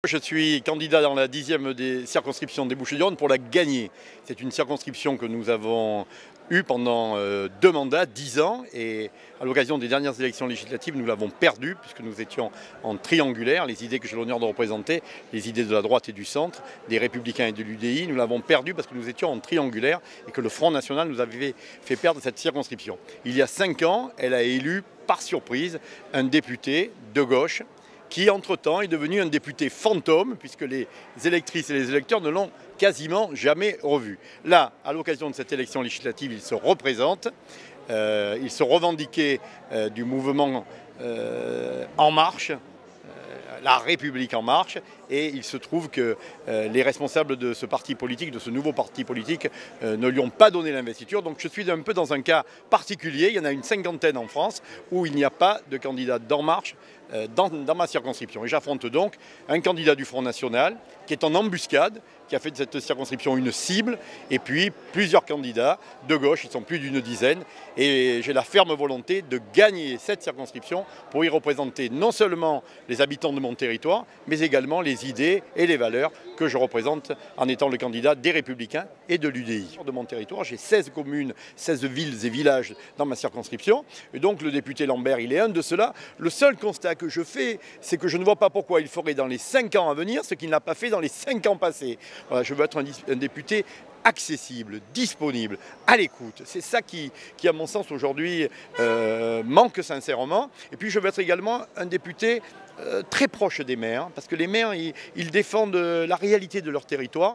Je suis candidat dans la 10e des circonscriptions des Bouches-du-Rhône pour la gagner. C'est une circonscription que nous avons eue pendant 2 mandats, 10 ans, et à l'occasion des dernières élections législatives, nous l'avons perdue puisque nous étions en triangulaire. Les idées que j'ai l'honneur de représenter, les idées de la droite et du centre, des Républicains et de l'UDI, nous l'avons perdue parce que nous étions en triangulaire et que le Front National nous avait fait perdre cette circonscription. Il y a 5 ans, elle a élu par surprise un député de gauche qui, entre-temps, est devenu un député fantôme, puisque les électrices et les électeurs ne l'ont quasiment jamais revu. Là, à l'occasion de cette élection législative, il se représente, il se revendiquait du mouvement En Marche, La République En Marche, et il se trouve que les responsables de ce parti politique, de ce nouveau parti politique, ne lui ont pas donné l'investiture. Donc je suis un peu dans un cas particulier. Il y en a une 50aine en France où il n'y a pas de candidat d'En Marche dans ma circonscription. Et j'affronte donc un candidat du Front National qui est en embuscade, qui a fait de cette circonscription une cible, et puis plusieurs candidats de gauche, ils sont plus d'une dizaine, et j'ai la ferme volonté de gagner cette circonscription pour y représenter non seulement les habitants de mon territoire, mais également les idées et les valeurs que je représente en étant le candidat des Républicains et de l'UDI. De mon territoire, j'ai 16 communes, 16 villes et villages dans ma circonscription, et donc le député Lambert, il est un de ceux-là. Le seul constat que je fais, c'est que je ne vois pas pourquoi il ferait dans les 5 ans à venir ce qu'il n'a pas fait dans les 5 ans passés. Voilà, je veux être un député accessible, disponible, à l'écoute. C'est ça qui, à mon sens, aujourd'hui, manque sincèrement. Et puis je veux être également un député très proche des maires, parce que les maires, ils défendent la réalité de leur territoire.